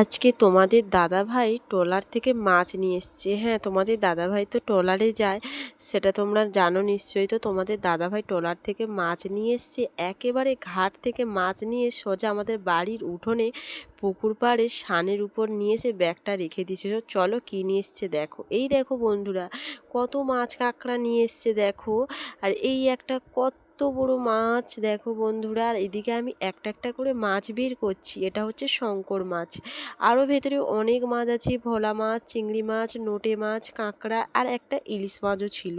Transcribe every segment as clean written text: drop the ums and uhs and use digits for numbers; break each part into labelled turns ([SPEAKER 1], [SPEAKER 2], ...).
[SPEAKER 1] আজকে তোমাদের দাদাভাই ট্রলার থেকে মাছ নিয়ে এসছে। হ্যাঁ, তোমাদের দাদাভাই তো ট্রলারে যায়, সেটা তোমরা জানো নিশ্চয়ই। তো তোমাদের দাদাভাই ট্রলার থেকে মাছ নিয়ে এসছে, একেবারে ঘাট থেকে মাছ নিয়ে সোজা আমাদের বাড়ির উঠোনে পুকুর পাড়ে সানের উপর নিয়ে এসে ব্যাগটা রেখে দিয়েছে। চলো কী নিয়ে এসছে দেখো। এই দেখো বন্ধুরা, কত মাছ কাঁকড়া নিয়ে এসছে দেখো। আর এই একটা কত বড় মাছ দেখো বন্ধুরা। আর এদিকে আমি একটা একটা করে মাছ বের করছি। এটা হচ্ছে শঙ্কর মাছ। আরও ভেতরে অনেক মাছ আছে, ভোলা মাছ, চিংড়ি মাছ, নোটে মাছ, কাঁকড়া, আর একটা ইলিশ মাছও ছিল।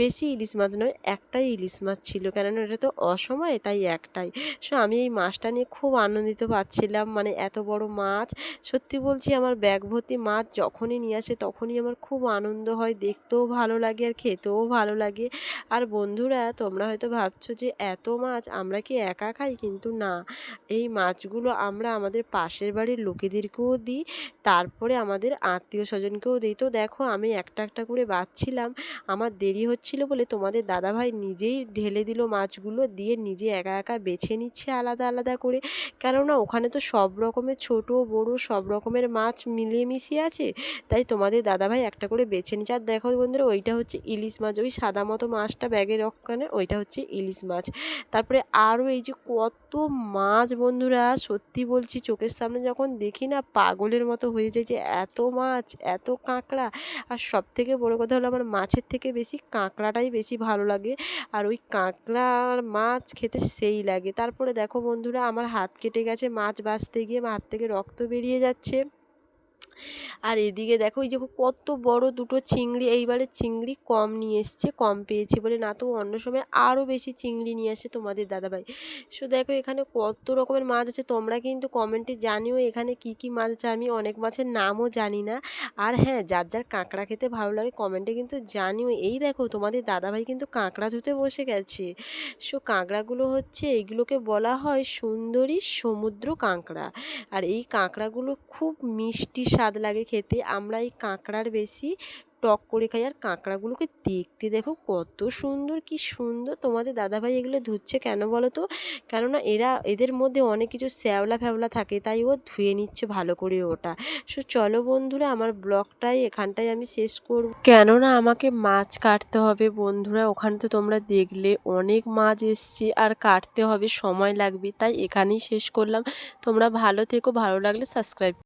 [SPEAKER 1] বেশি ইলিশ মাছ নয়, একটাই ইলিশ মাছ ছিল, কেননা এটা তো অসময়ে, তাই একটাই। সো আমি এই মাছটা নিয়ে খুব আনন্দিত পাচ্ছিলাম, মানে এত বড় মাছ। সত্যি বলছি, আমার ব্যাগ ভর্তি মাছ যখনই নিয়ে আসে তখনই আমার খুব আনন্দ হয়, দেখতেও ভালো লাগে আর খেতেও ভালো লাগে। আর বন্ধুরা, তোমরা হয়তো ভাবছো যে এত মাছ আমরা কি একা খাই, কিন্তু না, এই মাছগুলো আমরা আমাদের পাশের বাড়ির লোকেদেরকেও দিই, তারপরে আমাদের আত্মীয় স্বজনকেও দিই। তো দেখো, আমি একটা একটা করে বাছছিলাম। আমার দেরি হচ্ছিল বলে তোমাদের দাদাভাই নিজেই ঢেলে দিল মাছগুলো, দিয়ে নিজে একা একা বেছে নিচ্ছে আলাদা আলাদা করে। কেননা ওখানে তো সব রকমের ছোট বড় সব রকমের মাছ মিলিয়ে মিশিয়ে আছে, তাই তোমাদের দাদাভাই একটা করে বেছে নিচ্ছে। আর দেখো বন্ধুরা, ওইটা হচ্ছে ইলিশ মাছ, ওই সাদা মতো মাছটা ব্যাগের ওখানে, ওইটা হচ্ছে ইলিশ মাছ। তারপরে আরও এই যে কত মাছ বন্ধুরা, সত্যি বলছি, চোখের সামনে যখন দেখি না পাগলের মতো হয়ে যায় যে এত মাছ, এত কাঁকড়া। আর সব থেকে বড়ো কথা হলো, আমার মাছের থেকে বেশি কাঁকড়াটাই বেশি ভালো লাগে। আর ওই কাঁকড়ার মাছ খেতে সেই লাগে। তারপরে দেখো বন্ধুরা, আমার হাত কেটে গেছে মাছ বাছতে গিয়ে, আমার হাত থেকে রক্ত বেরিয়ে যাচ্ছে। আর এদিকে দেখো, এই যে কত বড় দুটো চিংড়ি, এইবারে চিংড়ি কম নিয়ে এসছে, কম পেয়েছি বলে, না তো অন্য সময় আরও বেশি চিংড়ি নিয়ে আসে তোমাদের দাদাভাই। সো দেখো, এখানে কত রকমের মাছ আছে। তোমরা কিন্তু কমেন্টে জানিও এখানে কি কি মাছ আছে। আমি অনেক মাছের নামও জানি না। আর হ্যাঁ, যার যার কাঁকড়া খেতে ভালো লাগে কমেন্টে কিন্তু জানিও। এই দেখো, তোমাদের দাদাভাই কিন্তু কাঁকড়া ধুতে বসে গেছে। সো কাঁকড়াগুলো হচ্ছে, এইগুলোকে বলা হয় সুন্দরী সমুদ্র কাঁকড়া। আর এই কাঁকড়াগুলো খুব মিষ্টি স্বাদ লাগে খেতে। আমরা এই কাঁকড়ার বেশি টক করে খাই। আর কাঁকড়াগুলোকে দেখতে দেখো কত সুন্দর, কি সুন্দর। তোমাদের দাদাভাই এগুলো ধুচ্ছে কেন বলো তো? কেননা এদের মধ্যে অনেক কিছু শ্যাওলা ফ্যাওলা থাকে, তাই ও ধুয়ে নিচ্ছে ভালো করে ওটা। সো চলো বন্ধুরা, আমার ব্লগটাই এখানটায় আমি শেষ করব, কেননা আমাকে মাছ কাটতে হবে বন্ধুরা। ওখানে তো তোমরা দেখলে অনেক মাছ এসছে, আর কাটতে হবে, সময় লাগবে, তাই এখানেই শেষ করলাম। তোমরা ভালো থেকো, ভালো লাগলে সাবস্ক্রাইব।